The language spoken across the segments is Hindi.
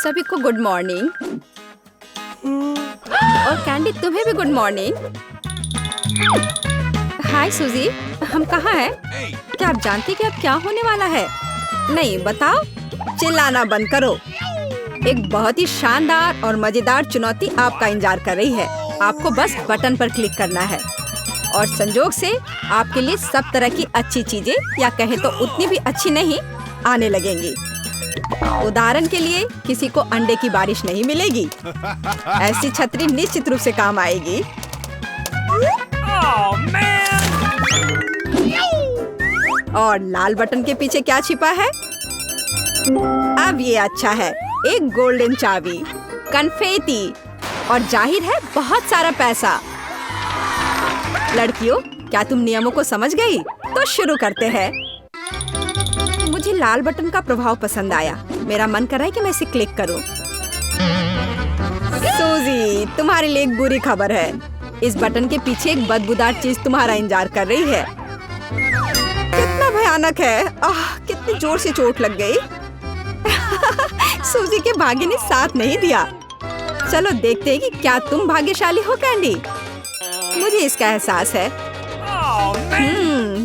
सभी को गुड मॉर्निंग। और कैंडी तुम्हें भी गुड मॉर्निंग। हाय सूजी, हम कहाँ हैं? क्या आप जानती कि अब क्या होने वाला है? नहीं बताओ। चिल्लाना बंद करो। एक बहुत ही शानदार और मजेदार चुनौती आपका इंतजार कर रही है। आपको बस बटन पर क्लिक करना है और संजोग से आपके लिए सब तरह की अच्छी चीजें, या कहे तो उतनी भी अच्छी नहीं, आने लगेंगी। उदाहरण के लिए किसी को अंडे की बारिश नहीं मिलेगी। ऐसी छतरी निश्चित रूप से काम आएगी। और लाल बटन के पीछे क्या छिपा है? अब ये अच्छा है, एक गोल्डन चाबी, कन्फेटी और जाहिर है बहुत सारा पैसा। लड़कियों, क्या तुम नियमों को समझ गई? तो शुरू करते हैं। मुझे लाल बटन का प्रभाव पसंद आया। मेरा मन कर रहा है कि मैं इसे क्लिक करूं। सूजी, तुम्हारे लिए एक बुरी खबर है। इस बटन के पीछे एक बदबूदार चीज तुम्हारा इंतजार कर रही है। कितना भयानक है। कितनी जोर से चोट लग गई। सूजी के भाग्य ने साथ नहीं दिया। चलो देखते हैं कि क्या तुम भाग्यशाली हो कैंडी। मुझे इसका एहसास है।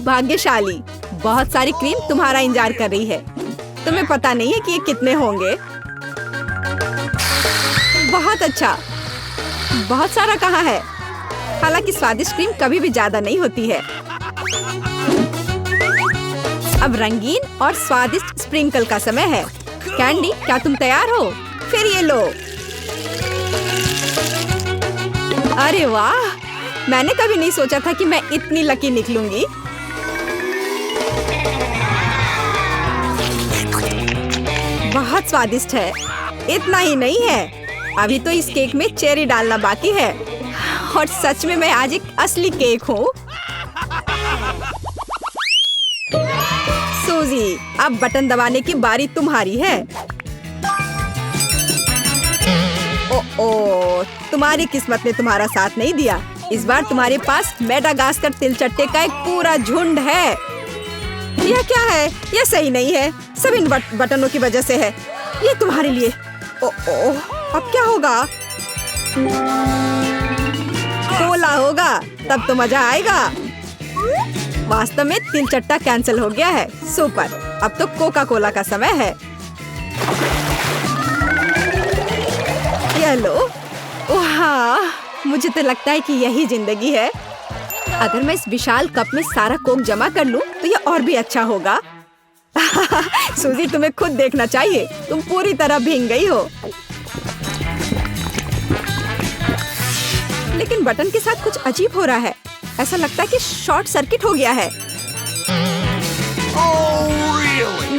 भाग्यशाली। बहुत सारी क्रीम तुम्हारा इंतजार कर रही है। तुम्हें पता नहीं है कि ये कितने होंगे। बहुत अच्छा। बहुत सारा कहाँ है? हालांकि स्वादिष्ट क्रीम कभी भी ज्यादा नहीं होती है। अब रंगीन और स्वादिष्ट स्प्रिंकल का समय है। कैंडी, क्या तुम तैयार हो? फिर ये लो। अरे वाह, मैंने कभी नहीं सोचा था कि मैं इतनी लकी निकलूंगी। बहुत स्वादिष्ट है। इतना ही नहीं है, अभी तो इस केक में चेरी डालना बाकी है। और सच में मैं आज एक असली केक हूँ। सूजी, अब बटन दबाने की बारी तुम्हारी है। ओ, तुम्हारी किस्मत ने तुम्हारा साथ नहीं दिया। इस बार तुम्हारे पास मेडागास्कर तिलचट्टे का एक पूरा झुंड है। यह क्या है? यह सही नहीं है। सब इन बटनों की वजह से है। ये तुम्हारे लिए। अब क्या होगा? कोला होगा, तब तो मजा आएगा। वास्तव में तिलचट्टा कैंसिल हो गया है। सुपर। अब तो कोका कोला का समय है। ये लो। हाँ, मुझे तो लगता है कि यही जिंदगी है। अगर मैं इस विशाल कप में सारा कोक जमा कर लूं, तो ये और भी अच्छा होगा। सूजी, तुम्हें खुद देखना चाहिए। तुम पूरी तरह भीग गई हो। लेकिन बटन के साथ कुछ अजीब हो रहा है। ऐसा लगता है कि शॉर्ट सर्किट हो गया है।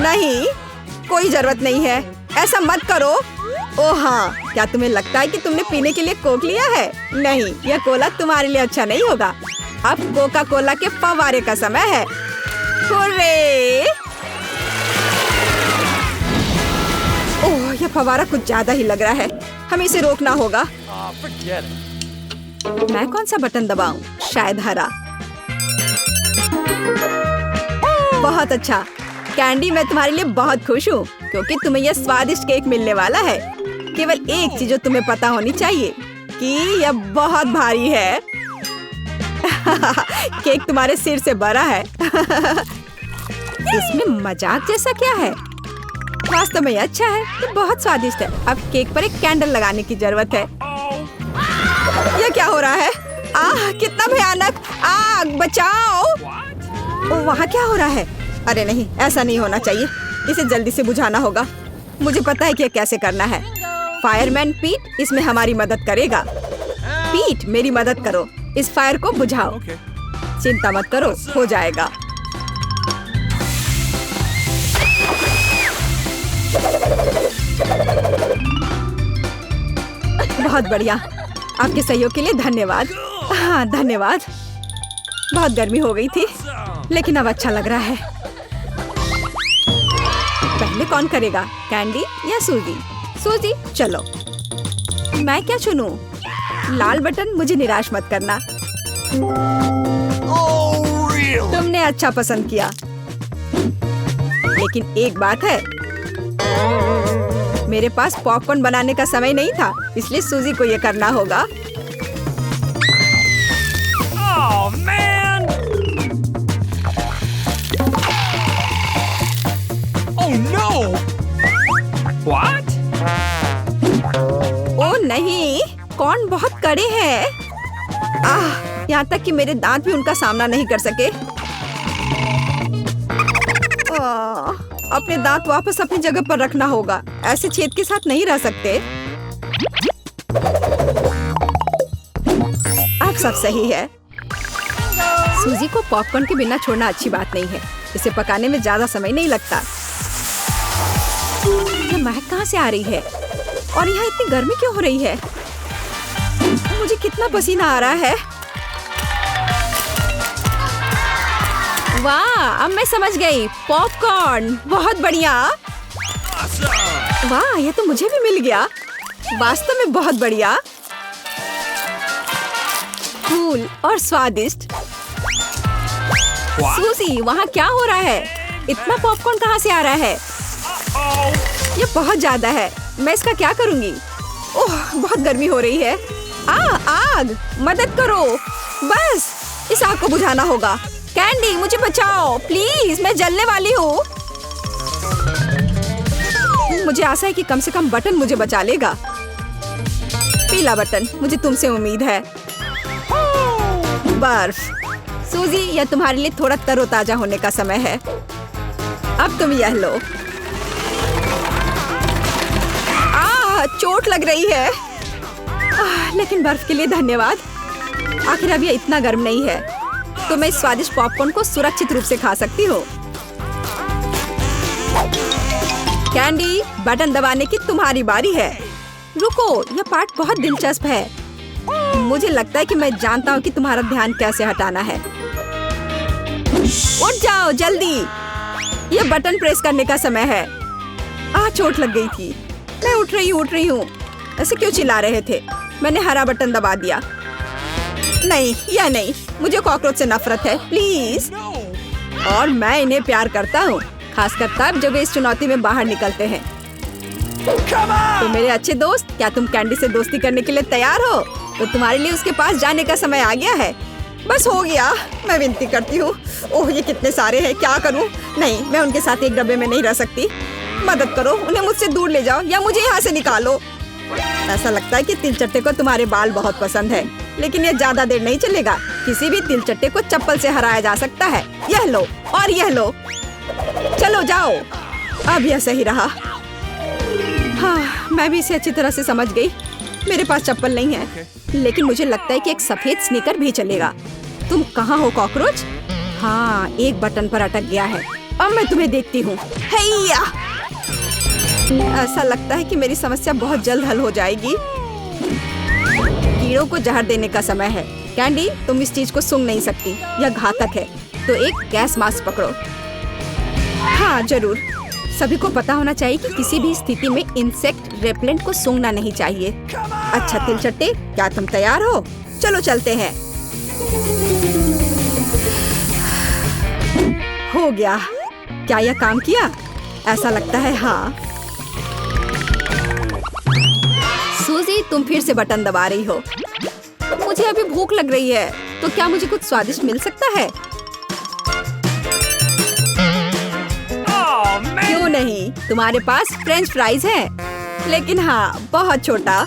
नहीं, कोई जरूरत नहीं है। ऐसा मत करो। ओह हाँ, क्या तुम्हें लगता है कि तुमने पीने के लिए कोक लिया है? नहीं, यह कोला तुम्हारे लिए अच्छा नहीं होगा। अब कोका कोला के फव्वारे का समय है। हुर्रे! ओह, यह फव्वारा कुछ ज्यादा ही लग रहा है। हमें इसे रोकना होगा। मैं कौन सा बटन दबाऊं? शायद हरा। बहुत अच्छा कैंडी, मैं तुम्हारे लिए बहुत खुश हूँ, क्योंकि तुम्हें यह स्वादिष्ट केक मिलने वाला है। केवल एक चीज जो तुम्हें पता होनी चाहिए कि यह बहुत भारी है। केक तुम्हारे सिर से बड़ा है। इसमें मजाक जैसा क्या है? वास्तव में अच्छा है। ये बहुत स्वादिष्ट है। अब केक पर एक कैंडल लगाने की जरूरत है। यह क्या हो रहा है? कितना भयानक! आग, बचाओ! वहाँ क्या हो रहा है? अरे नहीं, ऐसा नहीं होना चाहिए। इसे जल्दी से बुझाना होगा। मुझे पता है कि यह कैसे करना है। फायरमैन पीट इसमें हमारी मदद करेगा। पीट, मेरी मदद करो। इस फायर को बुझाओ। चिंता मत करो, हो जाएगा। बहुत बढ़िया। आपके सहयोग के लिए धन्यवाद। हाँ, धन्यवाद। बहुत गर्मी हो गई थी, लेकिन अब अच्छा लग रहा है। पहले कौन करेगा, कैंडी या सूजी? सूजी, चलो। मैं क्या चुनूं? लाल बटन, मुझे निराश मत करना। तुमने अच्छा पसंद किया। लेकिन एक बात है, मेरे पास पॉपकॉर्न बनाने का समय नहीं था, इसलिए सूजी को ये करना होगा। Oh man! Oh no! What? ओ नहीं, कॉर्न बहुत कड़े हैं। यहाँ तक कि मेरे दांत भी उनका सामना नहीं कर सके। अपने दांत वापस अपनी जगह पर रखना होगा। ऐसे छेद के साथ नहीं रह सकते। अब सब सही है। सूजी को पॉपकॉर्न के बिना छोड़ना अच्छी बात नहीं है। इसे पकाने में ज्यादा समय नहीं लगता। ये महक कहाँ से आ रही है? और यहाँ इतनी गर्मी क्यों हो रही है? मुझे कितना पसीना आ रहा है। वाह, अब मैं समझ गई। पॉपकॉर्न बहुत बढ़िया। वाह, ये तो मुझे भी मिल गया। वास्तव में बहुत बढ़िया, कूल और स्वादिष्ट। सूजी, वहाँ क्या हो रहा है? इतना पॉपकॉर्न कहाँ से आ रहा है? ये बहुत ज्यादा है। मैं इसका क्या करूँगी? ओह, बहुत गर्मी हो रही है। आग! मदद करो! बस इस आग को बुझाना होगा। कैंडी, मुझे बचाओ प्लीज, मैं जलने वाली हूँ। मुझे आशा है कि कम से कम बटन मुझे बचा लेगा। पीला बटन, मुझे तुमसे उम्मीद है। बर्फ। सूजी, यह तुम्हारे लिए थोड़ा तरोताजा होने का समय है। अब तुम यह लो। चोट लग रही है। लेकिन बर्फ के लिए धन्यवाद। आखिर अब यह इतना गर्म नहीं है, तो मैं इस स्वादिष्ट पॉपकॉर्न को सुरक्षित रूप से खा सकती हूँ। कैंडी, बटन दबाने की तुम्हारी बारी है। रुको, यह पार्ट बहुत दिलचस्प है। मुझे लगता है कि मैं जानता हूँ कि तुम्हारा ध्यान कैसे हटाना है। उठ जाओ जल्दी, यह बटन प्रेस करने का समय है। चोट लग गई थी। मैं उठ रही हूँ। ऐसे क्यों चिल्ला रहे थे? मैंने हरा बटन दबा दिया। नहीं, यह नहीं, मुझे कॉकरोच से नफरत है, प्लीज। और मैं इन्हें प्यार करता हूँ, खासकर तब जब वे इस चुनौती में बाहर निकलते हैं। तो मेरे अच्छे दोस्त, क्या तुम कैंडी से दोस्ती करने के लिए तैयार हो? तो तुम्हारे लिए उसके पास जाने का समय आ गया है। बस हो गया, मैं विनती करती हूँ। ओह, ये कितने सारे हैं, क्या करूँ? नहीं, मैं उनके साथ एक डब्बे में नहीं रह सकती। मदद करो, उन्हें मुझसे दूर ले जाओ या मुझे यहाँ से निकालो। ऐसा लगता है कि तिलचट्टे को तुम्हारे बाल बहुत पसंद है, लेकिन यह ज्यादा देर नहीं चलेगा। किसी भी तिलचट्टे को चप्पल से हराया जा सकता है। यह लो और यह लो। चलो जाओ। अब यह सही रहा। हाँ, मैं भी इसे अच्छी तरह से समझ गई। मेरे पास चप्पल नहीं है, लेकिन मुझे लगता है कि एक सफेद स्नीकर भी चलेगा। तुम कहाँ हो कॉकरोच? हाँ, एक बटन पर अटक गया है। अब मैं तुम्हें देखती हूँ। हैया! ऐसा लगता है कि मेरी समस्या बहुत जल्द हल हो जाएगी। कीड़ों को जहर देने का समय है। कैंडी, तुम इस चीज को सूंघ नहीं सकती, यह घातक है। तो एक गैस मास्क पकड़ो। हाँ जरूर, सभी को पता होना चाहिए कि किसी भी स्थिति में इंसेक्ट रेपेलेंट को सूंघना नहीं चाहिए। अच्छा तिलचट्टे, क्या तुम तैयार हो? चलो चलते हैं। हो गया। क्या यह काम किया? ऐसा लगता है हाँ। सूजी, तुम फिर से बटन दबा रही हो। मुझे अभी भूख लग रही है, तो क्या मुझे कुछ स्वादिष्ट मिल सकता है? क्यों नहीं, तुम्हारे पास फ्रेंच फ्राइज है, लेकिन हाँ, बहुत छोटा।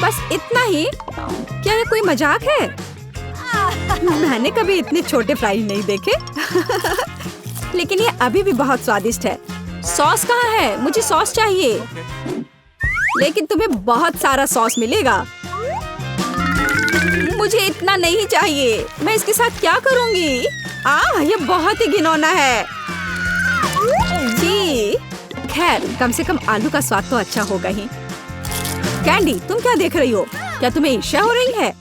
बस इतना ही? क्या ये कोई मजाक है? मैंने कभी इतने छोटे फ्राइज नहीं देखे। लेकिन ये अभी भी बहुत स्वादिष्ट है। सॉस कहाँ है? मुझे सॉस चाहिए। लेकिन तुम्हें बहुत सारा सॉस मिलेगा। मुझे इतना नहीं चाहिए। मैं इसके साथ क्या करूँगी? ये बहुत ही घिनौना है। जी, खैर कम से कम आलू का स्वाद तो अच्छा होगा ही। कैंडी, तुम क्या देख रही हो? क्या तुम्हें ईर्ष्या हो रही है?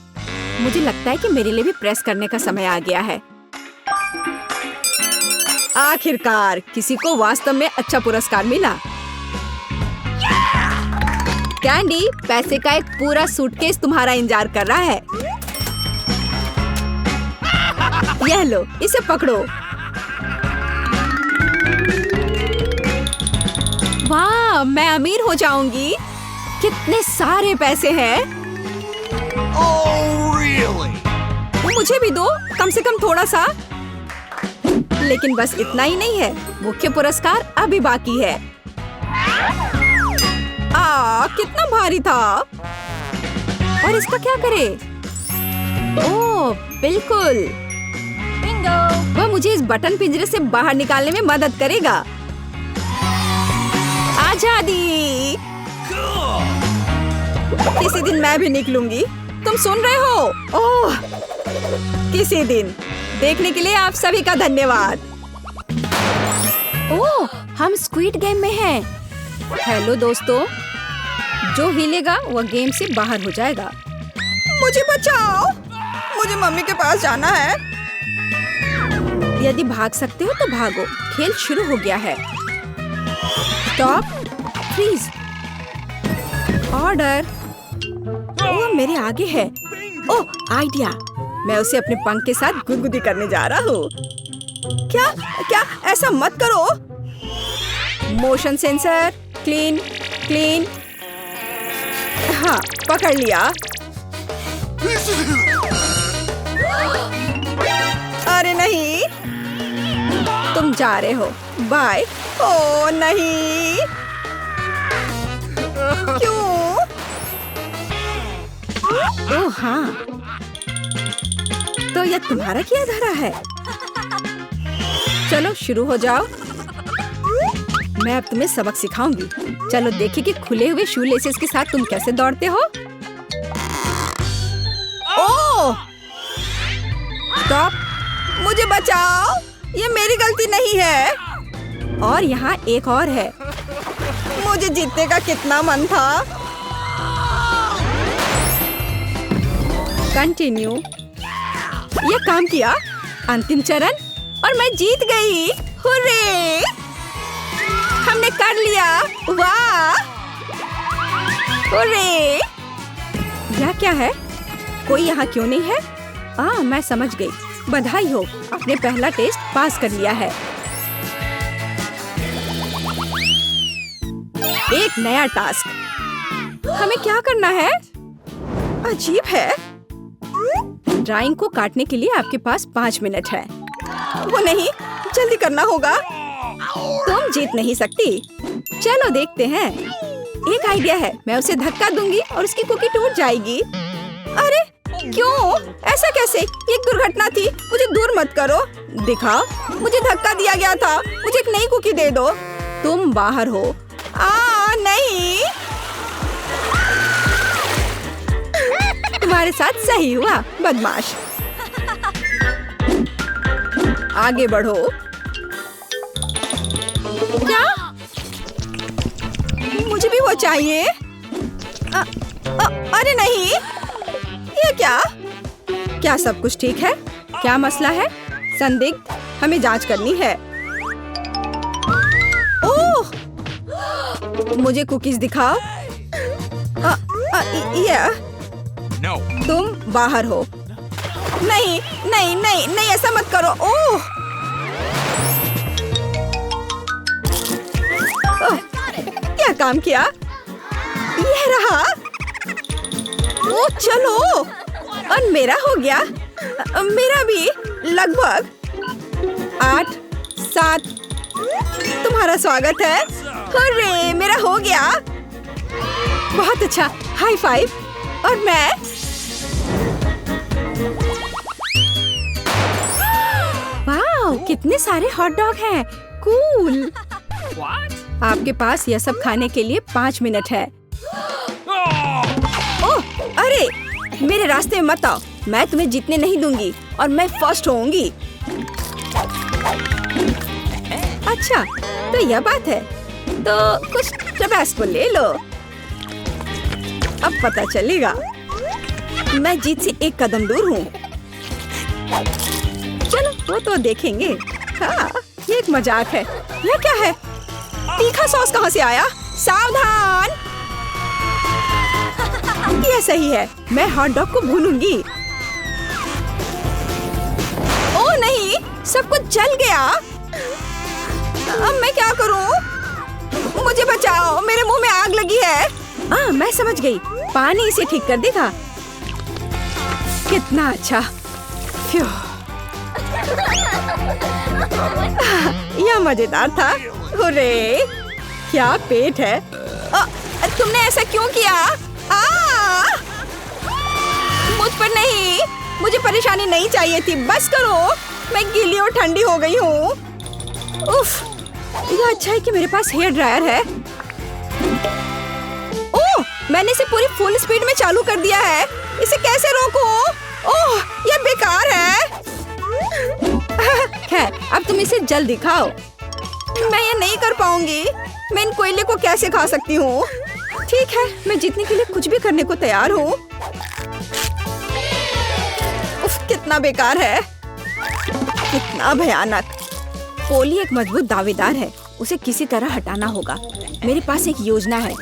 मुझे लगता है कि मेरे लिए भी प्रेस करने का समय आ गया है। आखिरकार किसी को वास्तव में अच्छा पुरस्कार मिला। कैंडी, पैसे का एक पूरा सूटकेस तुम्हारा इंतजार कर रहा है। यह लो, इसे पकड़ो। मैं अमीर हो जाऊंगी। कितने सारे पैसे हैं। Oh, really? मुझे भी दो, कम से कम थोड़ा सा। लेकिन बस इतना ही नहीं है, मुख्य पुरस्कार अभी बाकी है। कितना भारी था। और इसका क्या करे? ओह, बिल्कुल। वह मुझे इस बटन पिंजरे से बाहर निकालने में मदद करेगा। आजादी। किसी दिन मैं भी निकलूंगी। तुम सुन रहे हो? ओह, किसी दिन। देखने के लिए आप सभी का धन्यवाद। ओह, हम स्क्विड गेम में हैं। हेलो दोस्तों, जो हिलेगा वह गेम से बाहर हो जाएगा। मुझे बचाओ, मुझे मम्मी के पास जाना है। यदि भाग सकते हो तो भागो, खेल शुरू हो गया है। Stop, freeze, order. वो मेरे आगे है। Oh, idea. मैं उसे अपने पंख के साथ गुदगुदी करने जा रहा हूँ। क्या क्या? ऐसा मत करो। Motion sensor, clean clean. हाँ, पकड़ लिया। अरे नहीं, तुम जा रहे हो। बाय। ओह नहीं, क्यों? ओह हाँ, तो यह तुम्हारा किया धरा है। चलो शुरू हो जाओ। मैं अब तुम्हें सबक सिखाऊंगी। चलो देखिए कि खुले हुए शू लेसेस के साथ तुम कैसे दौड़ते हो। ओह! स्टॉप! मुझे बचाओ, ये मेरी गलती नहीं है। और यहाँ एक और है। मुझे जीतने का कितना मन था। कंटिन्यू। ये काम किया। अंतिम चरण और मैं जीत गई। हुर्रे! हमने कर लिया। वाह! हुर्रे! यह क्या है? कोई यहाँ क्यों नहीं है? मैं समझ गई। बधाई हो, आपने पहला टेस्ट पास कर लिया है। एक नया टास्क। हमें क्या करना है? अजीब है। ड्राइंग को काटने के लिए आपके पास 5 मिनट है। वो नहीं, जल्दी करना होगा। तुम जीत नहीं सकती। चलो देखते हैं। एक आइडिया है, मैं उसे धक्का दूंगी और उसकी कुकी टूट जाएगी। अरे क्यों? ऐसा कैसे? ये एक दुर्घटना थी। मुझे दूर मत करो। दिखाओ, मुझे धक्का दिया गया था। मुझे एक नई कुकी दे दो। तुम बाहर हो। नहीं, तुम्हारे साथ सही हुआ, बदमाश। आगे बढ़ो। क्या? मुझे भी वो चाहिए। अरे नहीं, ये क्या? क्या सब कुछ ठीक है? क्या मसला है? संदिग्ध, हमें जांच करनी है। ओह! मुझे कुकीज दिखाओ। No. तुम बाहर हो। नहीं नहीं नहीं नहीं, ऐसा मत करो। ओह! क्या काम किया? यह रहा। ओ चलो, और मेरा हो गया। मेरा भी लगभग 8, 7। तुम्हारा स्वागत है। हुर्रे, मेरा हो गया। बहुत अच्छा, हाई फाइव। और मैं वाह, कितने सारे हॉट डॉग हैं। कूल। What? आपके पास यह सब खाने के लिए 5 मिनट है। ओह, अरे मेरे रास्ते में मत आओ। मैं तुम्हें जीतने नहीं दूंगी और मैं फर्स्ट होऊंगी। अच्छा, तो यह बात है। तो कुछ टबैस्को ले लो। अब पता चलेगा। मैं जीत से एक कदम दूर हूँ। चलो वो तो देखेंगे। हाँ, ये एक मजाक है। यह क्या है? तीखा सॉस कहाँ से आया? सावधान! यह सही है। मैं हॉट डॉग को भूनूंगी। ओह नहीं, सब कुछ जल गया। अब मैं क्या करूं? मुझे मुझे बचाओ, मेरे मुंह में आग लगी है। मैं समझ गई, पानी इसे ठीक कर देगा। कितना अच्छा। फ्यू। यह मजेदार था। हुर्रे, क्या पेट है। तुमने ऐसा क्यों किया? मुझ पर नहीं, मुझे परेशानी नहीं चाहिए थी। बस करो, मैं गीली और ठंडी हो गई हूँ। उफ, यह अच्छा है कि मेरे पास हेयर ड्रायर है। ओह, मैंने इसे पूरी फुल स्पीड में चालू कर दिया है। इसे कैसे रोकूं? ओह, यह बेकार है। खैर, अब तुम इसे जल्द दिखाओ। मैं ये नहीं कर पाऊंगी। मैं इन कोयले को कैसे खा सकती हूँ? ठीक है, मैं जीतने के लिए कुछ भी करने को तैयार हूँ। उफ, कितना बेकार है, कितना भयानक। पोली एक मजबूत दावेदार है, उसे किसी तरह हटाना होगा। मेरे पास एक योजना है।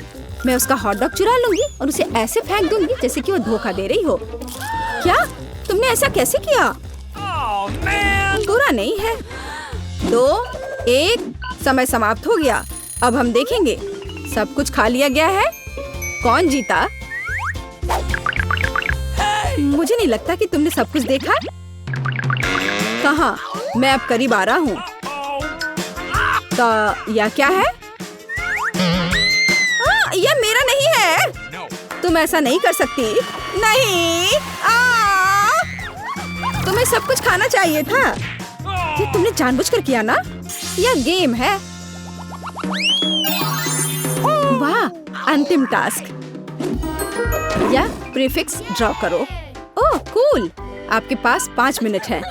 मैं उसका हॉटडॉग चुरा लूंगी और उसे ऐसे फेंक दूंगी जैसे कि वो धोखा दे रही हो। क्या? तुमने ऐसा कैसे किया? बुरा नहीं है। 2, 1, समय समाप्त हो गया। अब हम देखेंगे। सब कुछ खा लिया गया है। कौन जीता? मुझे नहीं लगता कि तुमने सब कुछ देखा। कहाँ? मैं अब करीब आ रहा हूँ। तो यह क्या है? यह मेरा नहीं है। तुम ऐसा नहीं कर सकती। नहीं। तुम्हें सब कुछ खाना चाहिए था। ये तुमने जानबूझकर किया ना? यह गेम है। वाह, अंतिम टास्क। या प्रीफिक्स ड्रॉ करो। ओह कूल, आपके पास 5 मिनट है।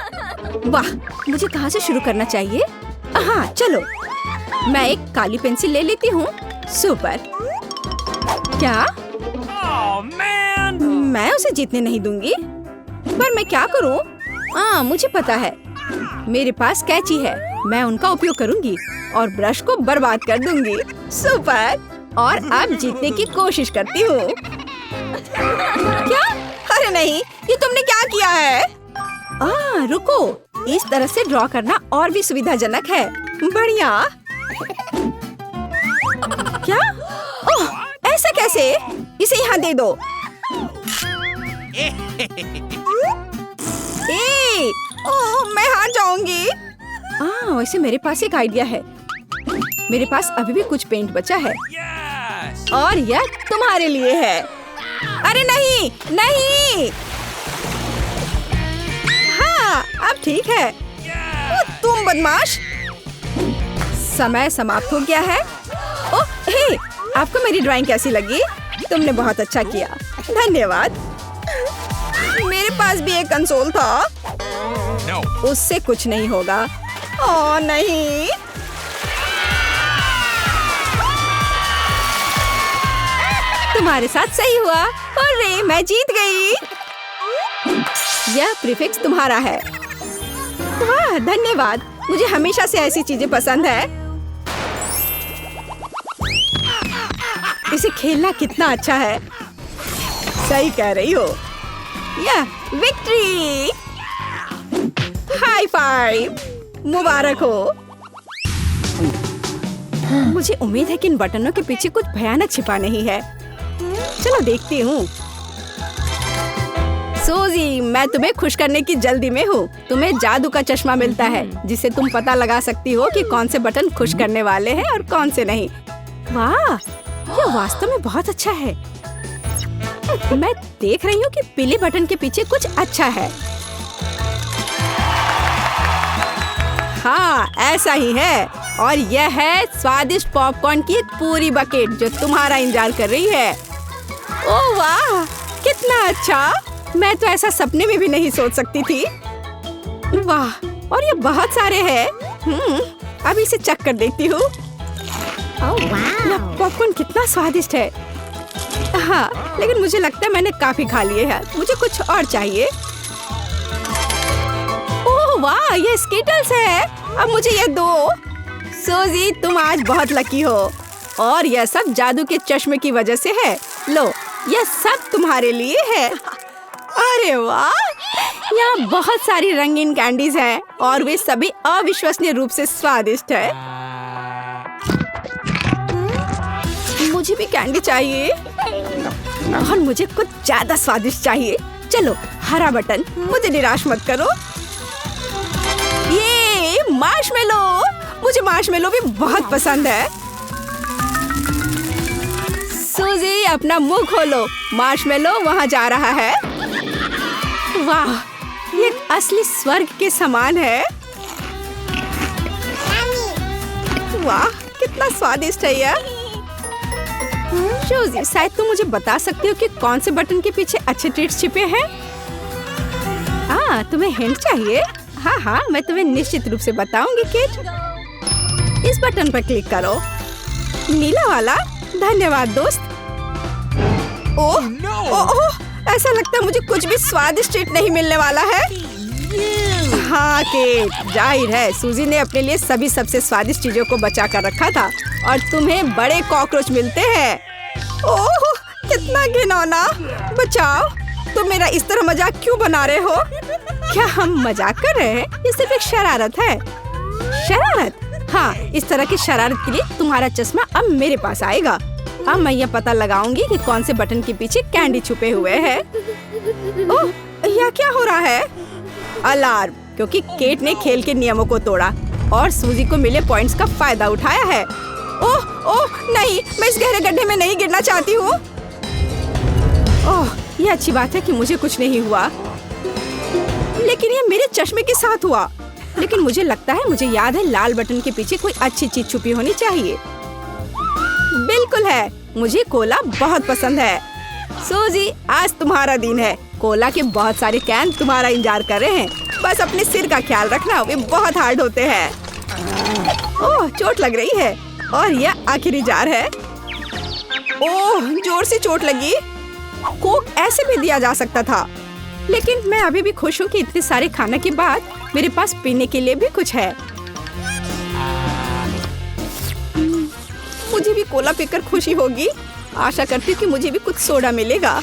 वाह, मुझे कहाँ से शुरू करना चाहिए? हाँ चलो, मैं एक काली पेंसिल ले लेती हूँ। सुपर। क्या? मैं उसे जीतने नहीं दूंगी। पर मैं क्या करूँ? मुझे पता है। मेरे पास कैंची है। मैं उनका उपयोग करूंगी और ब्रश को बर्बाद कर दूंगी। सुपर। और अब जीतने की कोशिश करती हूँ। क्या? अरे नहीं, ये तुमने क्या किया है? रुको, इस तरह से ड्रॉ करना और भी सुविधाजनक है। बढ़िया। क्या? ओह, ऐसा कैसे? इसे यहाँ दे दो। ओह, मैं हार जाऊंगी। वैसे मेरे पास एक आइडिया है। मेरे पास अभी भी कुछ पेंट बचा है। और यह तुम्हारे लिए है। अरे नहीं, नहीं। हाँ, अब ठीक है। तुम बदमाश। समय समाप्त हो गया है। ओह, हे, आपको मेरी ड्राइंग कैसी लगी? तुमने बहुत अच्छा किया। धन्यवाद। मेरे पास भी एक कंसोल था। No. उससे कुछ नहीं होगा। ओह नहीं। तुम्हारे साथ सही हुआ। अरे, मैं जीत गई। यह प्रीफिक्स तुम्हारा है। वाह, धन्यवाद। मुझे हमेशा से ऐसी चीजें पसंद है। इसे खेलना कितना अच्छा है। सही कह रही हो। यह विक्ट्री। High five. मुबारक हो। मुझे उम्मीद है कि इन बटनों के पीछे कुछ भयानक छिपा नहीं है। चलो देखती हूँ। सोजी, मैं तुम्हें खुश करने की जल्दी में हूँ। तुम्हें जादू का चश्मा मिलता है जिससे तुम पता लगा सकती हो कि कौन से बटन खुश करने वाले हैं और कौन से नहीं। वाह, यह वास्तव में बहुत अच्छा है। मैं देख रही हूँ कि पीले बटन के पीछे कुछ अच्छा है। हाँ, ऐसा ही है। और यह है स्वादिष्ट पॉपकॉर्न की एक पूरी बकेट जो तुम्हारा इंतजार कर रही है। ओह वाह, कितना अच्छा। मैं तो ऐसा सपने में भी नहीं सोच सकती थी। वाह, और ये बहुत सारे हैं। अब इसे चख कर देखती हूँ। यह पॉपकॉर्न कितना स्वादिष्ट है। हाँ, लेकिन मुझे लगता है मैंने काफी खा लिए हैं। मुझे कुछ और चाहिए। ओह वाह, ये स्किटल्स है। अब मुझे ये दो। सोजी, तुम आज बहुत लकी हो। और यह सब जादू के चश्मे की वजह से है। लो, यह सब तुम्हारे लिए है। अरे वाह, यहाँ बहुत सारी रंगीन कैंडीज हैं और वे सभी अविश्वसनीय रूप से स्वादिष्ट है। मुझे भी कैंडी चाहिए और मुझे कुछ ज्यादा स्वादिष्ट चाहिए। चलो हरा बटन, मुझे निराश मत करो। ये मार्शमेलो, मुझे मार्शमेलो भी बहुत पसंद है। सूजी अपना मुंह खोलो, मार्शमेलो वहां जा रहा है। वाह, ये असली स्वर्ग के समान है। वाह, कितना स्वादिष्ट है यह। सूजी, शायद तुम मुझे बता सकती हो कि कौन से बटन के पीछे अच्छे ट्रीट्स छिपे हैं? तुम्हें हिंट चाहिए? हाँ, मैं तुम्हें निश्चित रूप से बताऊंगी किड। इस बटन पर क्लिक करो, नीला वाला। धन्यवाद दोस्त। ओह, ओह, ऐसा लगता है मुझे कुछ भी स्वादिष्ट ट्रीट नहीं मिलने वाला है। हाँ केट, जाहिर है सूजी ने अपने लिए सभी सबसे स्वादिष्ट चीजों को बचा कर रखा था और तुम्हें बड़े कॉकरोच मिलते हैं। ओह, कितना घिनौना। बचाओ, तुम मेरा इस तरह मजाक क्यों बना रहे हो? क्या हम मजाक कर रहे हैं? ये सिर्फ एक शरारत है। शरारत? हाँ, इस तरह की शरारत के लिए तुम्हारा चश्मा अब मेरे पास आएगा। अब मैं यह पता लगाऊंगी कि कौन से बटन के पीछे कैंडी छुपे हुए हैं। ओह, यह क्या हो रहा है? अलार्म, क्योंकि केट ने खेल के नियमों को तोड़ा और सूजी को मिले पॉइंट्स का फायदा उठाया है। ओह, ओह, नहीं, मैं इस गहरे गड्ढे में नहीं गिरना चाहती हूँ। ओह, यह अच्छी बात है कि मुझे कुछ नहीं हुआ, लेकिन ये मेरे चश्मे के साथ हुआ। लेकिन मुझे लगता है मुझे याद है लाल बटन के पीछे कोई अच्छी चीज छुपी होनी चाहिए। बिल्कुल है, मुझे कोला बहुत पसंद है। सूजी, आज तुम्हारा दिन है। कोला के बहुत सारे कैन तुम्हारा इंतजार कर रहे हैं। बस अपने सिर का ख्याल रखना, वे बहुत हार्ड होते हैं। ओह, चोट लग रही है और यह आखिरी जार है। ओह, जोर से चोट लगी। कोक ऐसे भी दिया जा सकता था, लेकिन मैं अभी भी खुश हूँ कि इतने सारे खाने के बाद मेरे पास पीने के लिए भी कुछ है। मुझे भी कोला पीकर खुशी होगी। आशा करती हूँ कि मुझे भी कुछ सोडा मिलेगा।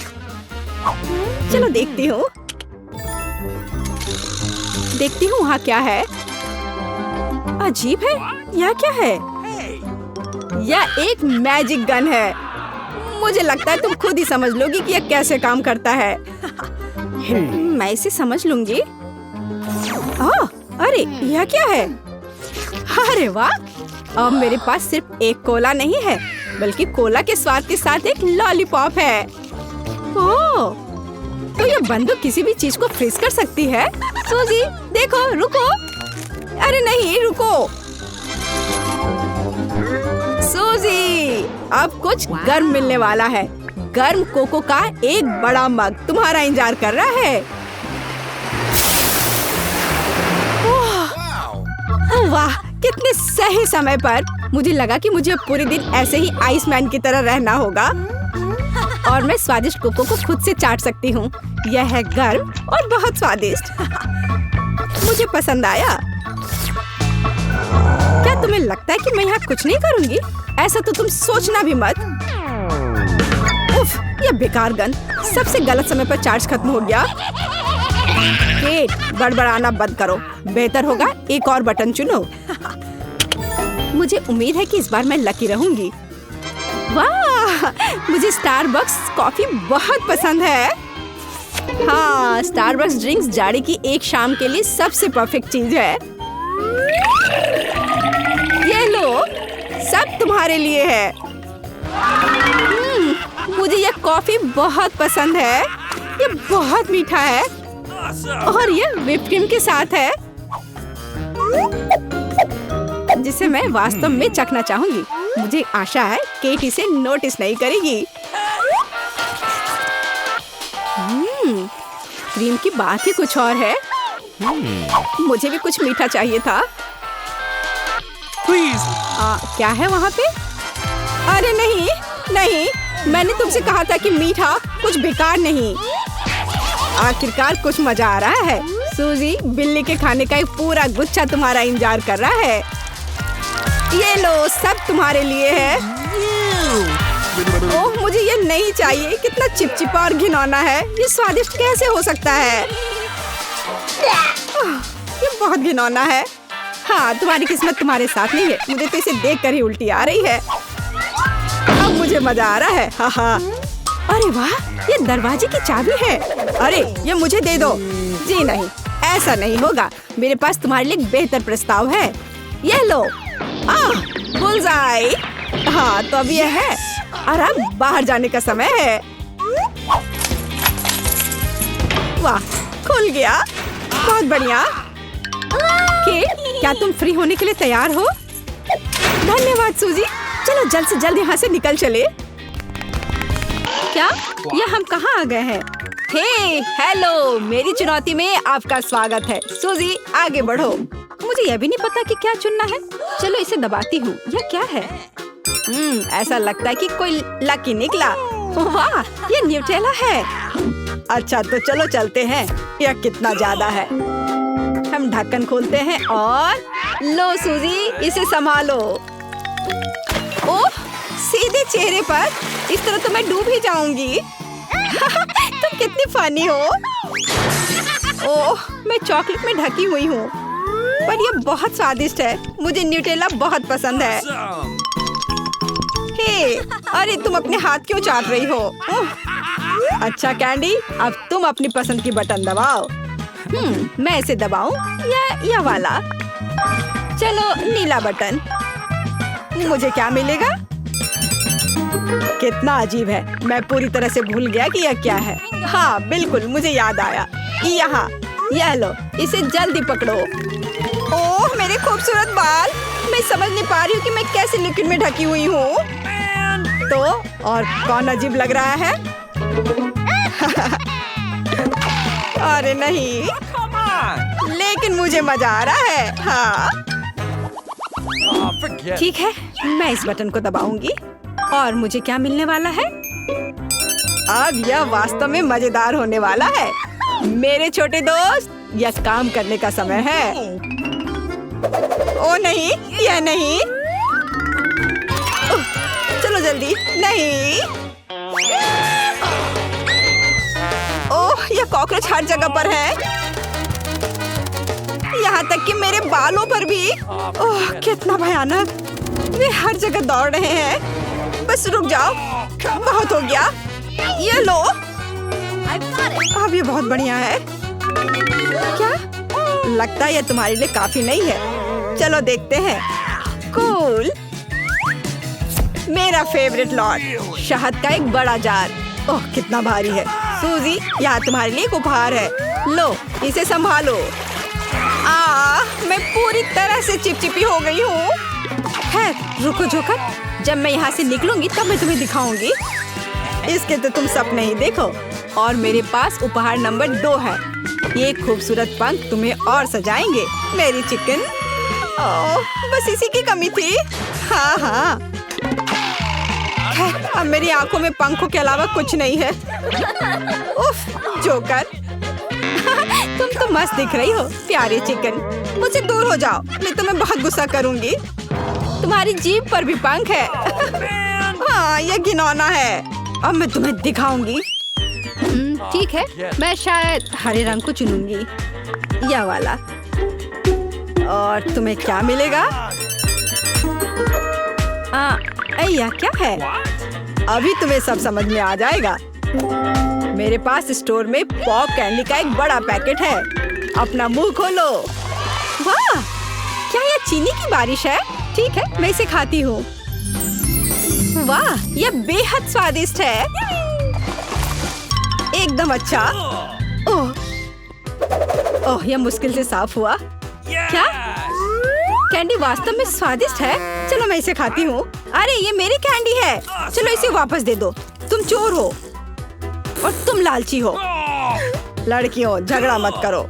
चलो देखती हूँ वहाँ क्या है। अजीब है, यह क्या है? यह एक मैजिक गन है। मुझे लगता है तुम खुद ही समझ लोगी कि यह कैसे काम करता है। मैं इसे समझ लूंगी। अरे, यह क्या है? अरे वाह, अब मेरे पास सिर्फ एक कोला नहीं है, बल्कि कोला के स्वाद के साथ एक लॉलीपॉप है। ओह, तो ये बंदूक किसी भी चीज को फ्रीज कर सकती है। सूजी, देखो, रुको। अरे नहीं, रुको। सूजी, अब कुछ गर्म मिलने वाला है। गर्म कोको का एक बड़ा मग तुम्हारा इंतजार कर रहा है। वाह, कितने सही समय पर। मुझे लगा कि मुझे पूरे दिन ऐसे ही आइसमैन की तरह रहना होगा और मैं स्वादिष्ट कोको को खुद से चाट सकती हूँ। यह है गर्म और बहुत स्वादिष्ट। मुझे पसंद आया। क्या तुम्हें लगता है कि मैं यहाँ कुछ नहीं करूँगी? ऐसा तो तुम सोचना भी मत। उफ, यह बेकार गन। सबसे गलत समय पर चार्ज खत्म हो गया। केट, बड़बड़ाना बंद करो। बेहतर होगा एक और बटन चुनो। मुझे उम्मीद है कि इस बार मैं लकी रहूंगी। वाह, मुझे स्टारबक्स कॉफी बहुत पसंद है। हाँ, स्टारबक्स ड्रिंक्स जाड़े की एक शाम के लिए सबसे परफेक्ट चीज है। ये लो, सब तुम्हारे लिए है। मुझे यह कॉफी बहुत पसंद है। ये बहुत मीठा है और ये व्हिप क्रीम के साथ है, जिसे मैं वास्तव में चखना चाहूंगी। मुझे आशा है केट इसे नोटिस नहीं करेगी। क्रीम की बात ही कुछ और है। मुझे भी कुछ मीठा चाहिए था। क्या है वहाँ पे? अरे नहीं, नहीं, मैंने तुमसे कहा था कि मीठा कुछ बेकार नहीं। आखिरकार कुछ मजा आ रहा है। सूजी, बिल्ली के खाने का एक पूरा गुच्छा तुम्हारा इंतजार कर रहा है। ये लो, सब तुम्हारे लिए है। ओह, मुझे ये नहीं चाहिए। कितना चिपचिपा और घिनौना है। ये स्वादिष्ट कैसे हो सकता है? ये बहुत घिनौना है। हाँ, तुम्हारी किस्मत तुम्हारे साथ नहीं है। मुझे तो इसे देखकर ही उल्टी आ रही है। अब मुझे मजा आ रहा है। हाँ हाँ। अरे वाह, ये दरवाजे की चाबी है। अरे ये मुझे दे दो। जी नहीं, ऐसा नहीं होगा। मेरे पास तुम्हारे लिए एक बेहतर प्रस्ताव है। ये लो। बुलजाई। हाँ तो अब ये है। और अब बाहर जाने का समय है। वाह, खुल गया। बहुत बढ़िया। क्या तुम फ्री होने के लिए तैयार हो? धन्यवाद सूजी। चलो जल्द से जल्द यहाँ से निकल चले। क्या ये हम कहाँ आ गए हैं? हे हेलो, मेरी चुनौती में आपका स्वागत है। सूजी आगे बढ़ो। मुझे यह भी नहीं पता कि क्या चुनना है। चलो इसे दबाती हूँ। यह क्या है? ऐसा लगता है कि कोई लकी निकला। वाह, ये न्यूटेला है। अच्छा तो चलो चलते हैं। यह कितना ज्यादा है। हम ढक्कन खोलते हैं और लो सूजी, इसे संभालो। ओह, सीधे चेहरे पर। इस तरह तो मैं डूब ही जाऊंगी। तुम कितनी फनी हो। ओह, मैं चॉकलेट में ढकी हुई हूँ, पर यह बहुत स्वादिष्ट है। मुझे न्यूटेला बहुत पसंद है। हे, अरे तुम अपने हाथ क्यों चाट रही हो? अच्छा कैंडी, अब तुम अपनी पसंद की बटन दबाओ। मैं इसे दबाऊं या यह वाला? चलो नीला बटन। मुझे क्या मिलेगा? कितना अजीब है। मैं पूरी तरह से भूल गया कि यह क्या है। हाँ बिल्कुल, मुझे याद आया। यहाँ, यह लो, इसे जल्दी पकड़ो। ओह मेरे खूबसूरत बाल। मैं समझ नहीं पा रही हूँ कि मैं कैसे लिक्विड में ढकी हुई हूँ। तो और कौन अजीब लग रहा है? अरे नहीं, लेकिन मुझे मजा आ रहा है। हाँ ठीक है, मैं इस बटन को दबाऊंगी। और मुझे क्या मिलने वाला है? अब यह वास्तव में मजेदार होने वाला है। मेरे छोटे दोस्त, यह काम करने का समय है। ओ नहीं, यह नहीं। चलो जल्दी। नहीं। ओह, यह कॉकरोच हर जगह पर है। यहाँ तक कि मेरे बालों पर भी। ओह कितना भयानक। वे हर जगह दौड़ रहे हैं। बस रुक जाओ, बहुत हो गया। ये लो। अब ये बहुत बढ़िया है। क्या लगता है ये तुम्हारे लिए काफी नहीं है? चलो देखते हैं। कूल। मेरा फेवरेट लॉट, शहद का एक बड़ा जार। ओह कितना भारी है। सूजी, यहाँ तुम्हारे लिए एक उपहार है। लो, इसे संभालो। मैं पूरी तरह से चिपचिपी हो गई हूँ। है, रुको जोकर, जब मैं यहाँ से निकलूंगी तब मैं तुम्हें दिखाऊंगी। इसके तो तुम सपने ही देखो। और मेरे पास उपहार नंबर 2 है। ये खूबसूरत पंख तुम्हें और सजाएंगे मेरी चिकन। ओह, बस इसी की कमी थी। हाँ हाँ, अब मेरी आंखों में पंखों के अलावा कुछ नहीं है। उफ, जोकर। तुम तो मस्त दिख रही हो प्यारी चिकन। मुझसे दूर हो जाओ, नहीं तो मैं बहुत गुस्सा करूंगी। तुम्हारी जीभ पर भी पंख है। हाँ, यह घिनौना है। अब मैं तुम्हें दिखाऊंगी। ठीक है, मैं शायद हरे रंग को चुनूंगी, यह वाला। और तुम्हें क्या मिलेगा? यह क्या है? अभी तुम्हें सब समझ में आ जाएगा। मेरे पास स्टोर में पॉप कैंडी का एक बड़ा पैकेट है। अपना मुंह खोलो। वाह, क्या यह चीनी की बारिश है? ठीक है, मैं इसे खाती हूँ। वाह, यह बेहद स्वादिष्ट है। एकदम अच्छा। ओह, ओह, यह मुश्किल से साफ हुआ। क्या कैंडी वास्तव में स्वादिष्ट है? चलो मैं इसे खाती हूँ। अरे ये मेरी कैंडी है। चलो इसे वापस दे दो। तुम चोर हो और तुम लालची हो। लड़कियों, झगड़ा मत करो।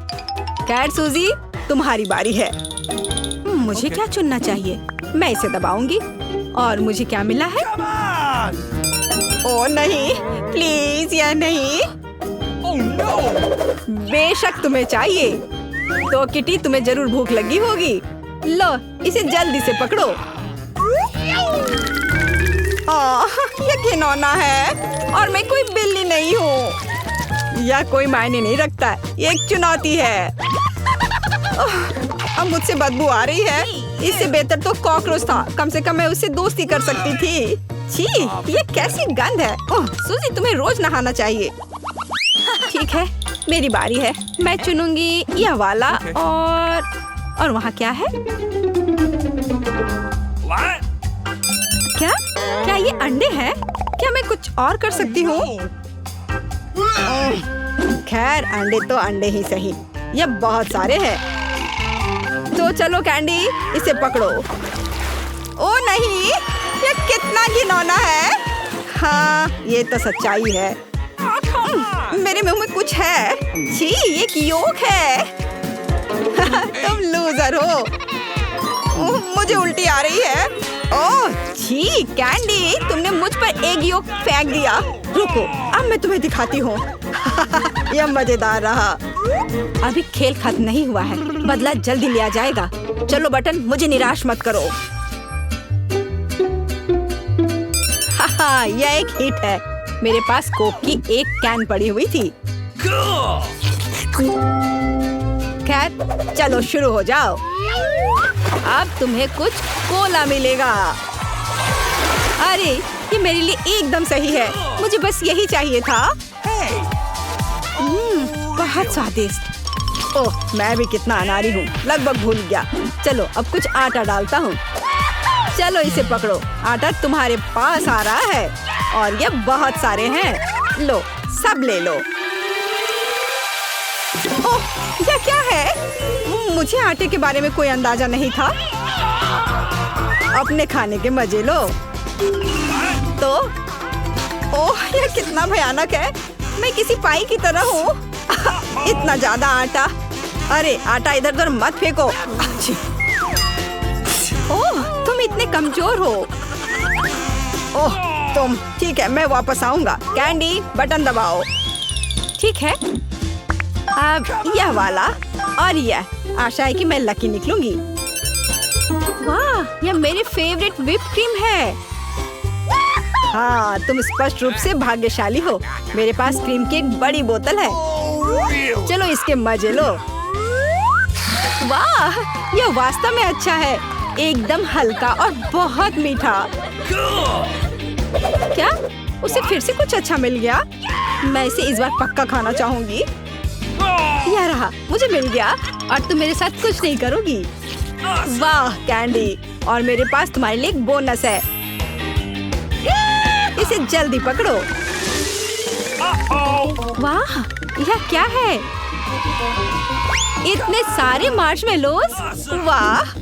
कैट सूजी, तुम्हारी बारी है। मुझे क्या चुनना चाहिए? मैं इसे दबाऊंगी। और मुझे क्या मिला है? ओ नहीं, प्लीज, यह नहीं। बेशक तुम्हें चाहिए। तो किटी, तुम्हें जरूर भूख लगी होगी। लो, इसे जल्दी से पकड़ो। यह घिनौना है और मैं कोई बिल्ली नहीं हूँ। यह कोई मायने नहीं रखता। ये एक चुनौती है। अब मुझसे बदबू आ रही है। इससे बेहतर तो कॉकरोच था। कम से कम मैं उससे दोस्ती कर सकती थी। छी, ये कैसी गंध है। ओह सूजी, तुम्हें रोज नहाना चाहिए। ठीक है, मेरी बारी है। मैं चुनूंगी यह वाला। और वहाँ क्या है? What? क्या क्या ये अंडे हैं? क्या मैं कुछ और कर सकती हूँ? खैर, अंडे तो अंडे ही सही। ये बहुत सारे हैं। तो चलो कैंडी, इसे पकड़ो। ओ नहीं, ये कितना घिनौना है। हाँ, ये तो सच्चाई है। मेरे मुंह में कुछ है। छी, ये योक है। तुम लूजर हो। मुझे उल्टी आ रही है। ओह छी, कैंडी, तुमने मुझ पर एक योक फेंक दिया। रुको, अब मैं तुम्हें दिखाती हूँ। यह मजेदार रहा। अभी खेल खत्म नहीं हुआ है, बदला जल्दी लिया जाएगा। चलो बटन, मुझे निराश मत करो। हाहा, यह एक हिट है। मेरे पास कोक की एक कैन पड़ी हुई थी। खैर, चलो शुरू हो जाओ। अब तुम्हें कुछ कोला मिलेगा। अरे, ये मेरे लिए एकदम सही है। मुझे बस यही चाहिए था। बहुत स्वादिष्ट। ओह, मैं भी कितना अनाड़ी हूँ, लगभग भूल गया। चलो अब कुछ आटा डालता हूँ। चलो इसे पकड़ो। आटा तुम्हारे पास आ रहा है और ये बहुत सारे हैं। लो, सब ले लो। ओह, यह क्या है? मुझे आटे के बारे में कोई अंदाजा नहीं था। अपने खाने के मजे लो। तो ओह, यह कितना भयानक है। मैं किसी पाई की तरह हूँ। इतना ज्यादा आटा। अरे, आटा इधर उधर मत फेंको। ओह, तुम इतने कमजोर हो। ओह, तुम ठीक है, मैं वापस आऊंगा। कैंडी, बटन दबाओ। ठीक है, अब यह वाला और यह। आशा है कि मैं लकी निकलूंगी। वाह, यह मेरी फेवरेट व्हिप क्रीम है। हाँ, तुम स्पष्ट रूप से भाग्यशाली हो। मेरे पास क्रीम की एक बड़ी बोतल है। चलो इसके मजे लो। वाह, यह वास्तव में अच्छा है। एकदम हल्का और बहुत मीठा। क्या उसे फिर से कुछ अच्छा मिल गया? मैं इसे इस बार पक्का खाना चाहूंगी। यह रहा, मुझे मिल गया और तुम मेरे साथ कुछ नहीं करोगी। वाह कैंडी, और मेरे पास तुम्हारे लिए एक बोनस है। इसे जल्दी पकड़ो। वाह, यह क्या है? इतने सारे मार्शमेलोस। वाह,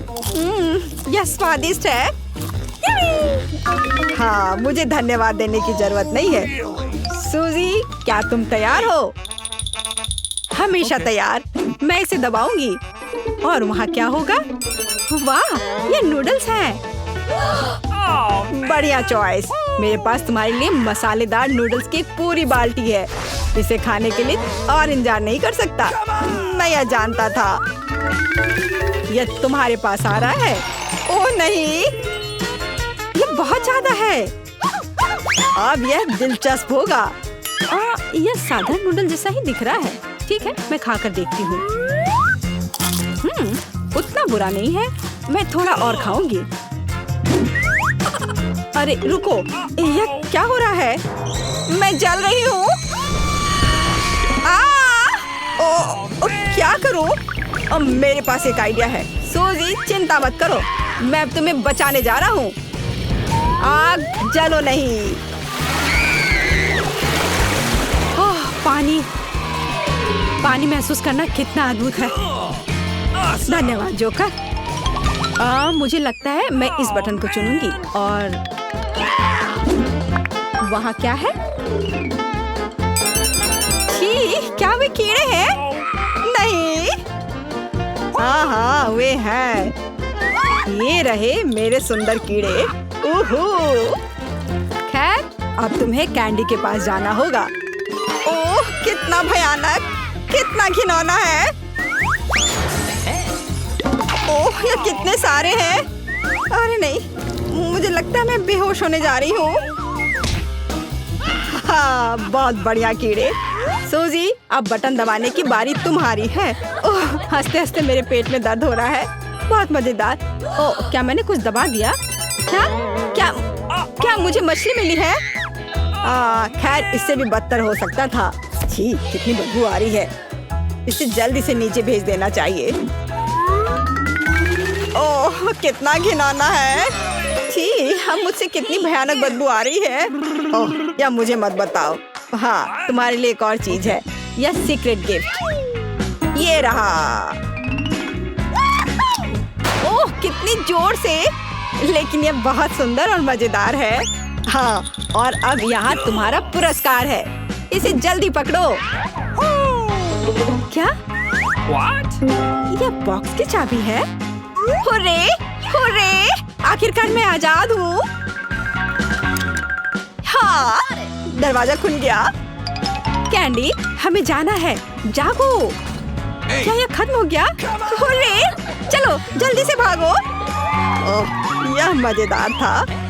यह स्वादिष्ट है। हाँ, मुझे धन्यवाद देने की जरूरत नहीं है। सूजी, क्या तुम तैयार हो? हमेशा तैयार। मैं इसे दबाऊंगी और वहाँ क्या होगा? वाह, ये नूडल्स हैं। बढ़िया चॉइस। मेरे पास तुम्हारे लिए मसालेदार नूडल्स की पूरी बाल्टी है। इसे खाने के लिए और इंतजार नहीं कर सकता। मैं यह जानता था। यह तुम्हारे पास आ रहा है। ओह नहीं, यह बहुत ज्यादा है। अब यह दिलचस्प होगा। यह साधारण नूडल जैसा ही दिख रहा है। ठीक है, मैं खाकर देखती हूँ। उतना बुरा नहीं है। मैं थोड़ा और खाऊंगी। अरे रुको, यह क्या हो रहा है? मैं जल रही हूँ। क्या करूँ? अब मेरे पास एक आइडिया है। सूजी, चिंता मत करो, मैं अब तुम्हें बचाने जा रहा हूँ। आग जलो नहीं। ओह, पानी पानी महसूस करना कितना अद्भुत है। धन्यवाद जोकर। मुझे लगता है मैं इस बटन को चुनूंगी। और वहाँ क्या है? छी, क्या वे कीड़े हैं? नहीं। हाँ, वे हैं। ये रहे मेरे सुंदर कीड़े। ओहो। खैर, अब तुम्हें कैंडी के पास जाना होगा। ओह, कितना भयानक, कितना घिनौना है। ओह, ये कितने सारे हैं। अरे नहीं, मुझे लगता है मैं बेहोश होने जा रही हूँ। हाँ, बहुत बढ़िया कीड़े। सूजी, अब बटन दबाने की बारी तुम्हारी है। ओह, हंसते हंसते मेरे पेट में दर्द हो रहा है। बहुत मजेदार। ओ, क्या मैंने कुछ दबा दिया? क्या क्या क्या मुझे मछली मिली है? खैर इससे भी बदतर हो सकता था। छी, कितनी बदबू आ रही है। इसे जल्दी से नीचे भेज देना चाहिए। ओह, कितना घिनौना है। छी, हम मुझसे कितनी भयानक बदबू आ रही है। ओह, या मुझे मत बताओ। हाँ, तुम्हारे लिए एक और चीज है। यह सीक्रेट गिफ्ट। ये रहा। ओह, कितनी जोर से। लेकिन यह बहुत सुंदर और मजेदार है। हाँ, और अब यहाँ तुम्हारा पुरस्कार है। इसे जल्दी पकड़ो। क्या? What? यह बॉक्स की चाबी है? हुर्रे! हुर्रे! आखिरकार मैं आजाद हूँ। हाँ, दरवाजा खुल गया। कैंडी, हमें जाना है। जागो। Hey, क्या यह खत्म हो गया? हुर्रे! चलो जल्दी से भागो। ओह, यह मजेदार था।